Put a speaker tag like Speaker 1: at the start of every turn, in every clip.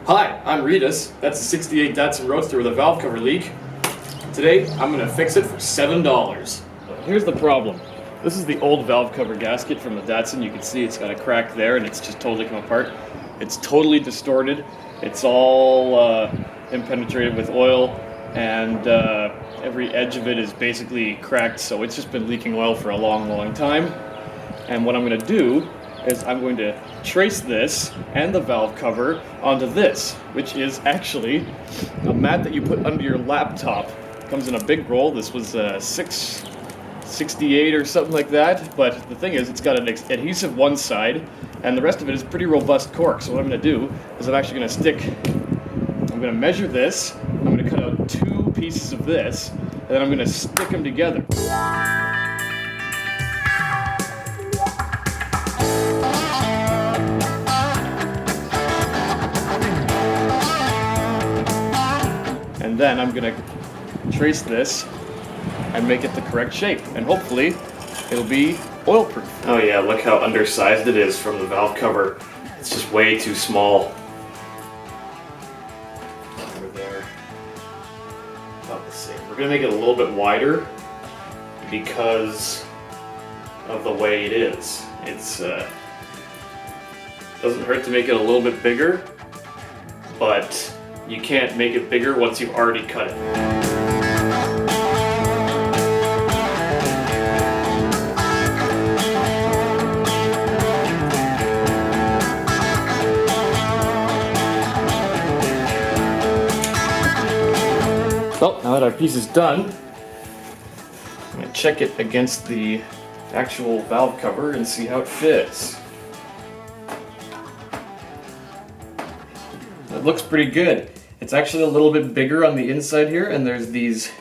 Speaker 1: Hi, I'm Reidus. That's a 68 Datsun Roadster with a valve cover leak. Today, I'm going to fix it for $7. Here's the problem. This is the old valve cover gasket from the Datsun. You can see it's got a crack there and it's just totally come apart. It's totally distorted. It's all impenetrated with oil, and every edge of it is basically cracked, so it's just been leaking oil for a long time. And what I'm going to do is I'm going to trace this and the valve cover onto this, which is actually a mat that you put under your laptop. It comes in a big roll. This was 668 or something like that, but the thing is it's got an adhesive one side and the rest of it is pretty robust cork. So what I'm going to do is I'm going to measure this, I'm going to cut out 2 pieces of this, and then I'm going to stick them together. And then I'm going to trace this and make it the correct shape, and hopefully it'll be oil proof. Oh yeah, look how undersized it is from the valve cover. It's just way too small. Over there. About the same. We're going to make it a little bit wider because of the way it is. It's doesn't hurt to make it a little bit bigger, but you can't make it bigger once you've already cut it. Well, now that our piece is done, I'm going to check it against the actual valve cover and see how it fits. It looks pretty good. It's actually a little bit bigger on the inside here, and there's these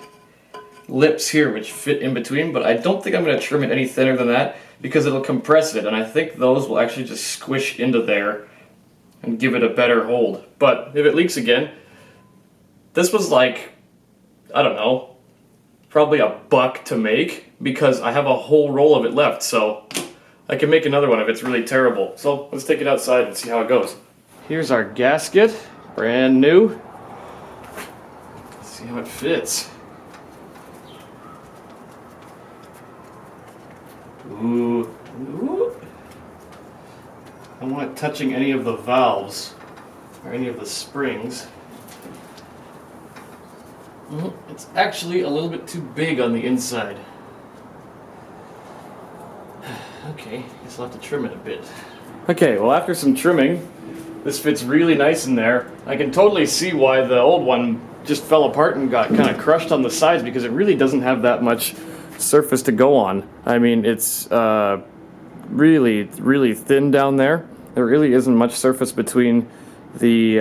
Speaker 1: lips here which fit in between, but I don't think I'm going to trim it any thinner than that because it'll compress it, and I think those will actually just squish into there and give it a better hold. But if it leaks again, this was like, I don't know, probably $1 to make because I have a whole roll of it left, so I can make another one if it's really terrible. So let's take it outside and see how it goes. Here's our gasket, brand new. Let's see how it fits. Ooh. I don't want it touching any of the valves or any of the springs. It's actually a little bit too big on the inside. Okay, guess I'll have to trim it a bit. Okay, well after some trimming, this fits really nice in there. I can totally see why the old one just fell apart and got kind of crushed on the sides because it really doesn't have that much surface to go on. I mean, it's really thin down there. There really isn't much surface between the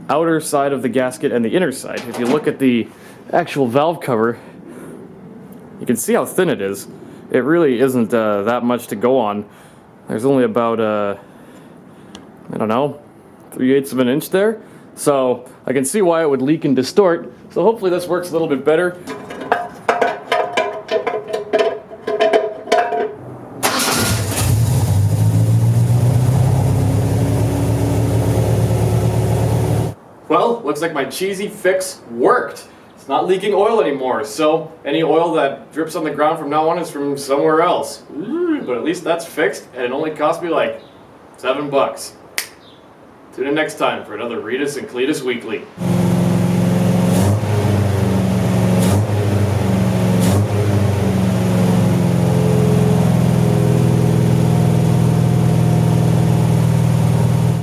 Speaker 1: outer side of the gasket and the inner side. If you look at the actual valve cover, you can see how thin it is. It really isn't that much to go on. There's only about, I don't know, 3/8 of an inch there. So I can see why it would leak and distort. So hopefully this works a little bit better. Well, looks like my cheesy fix worked. It's not leaking oil anymore, so any oil that drips on the ground from now on is from somewhere else. But at least that's fixed, and it only cost me like $7. Tune in next time for another Reidus and Cletus Weekly.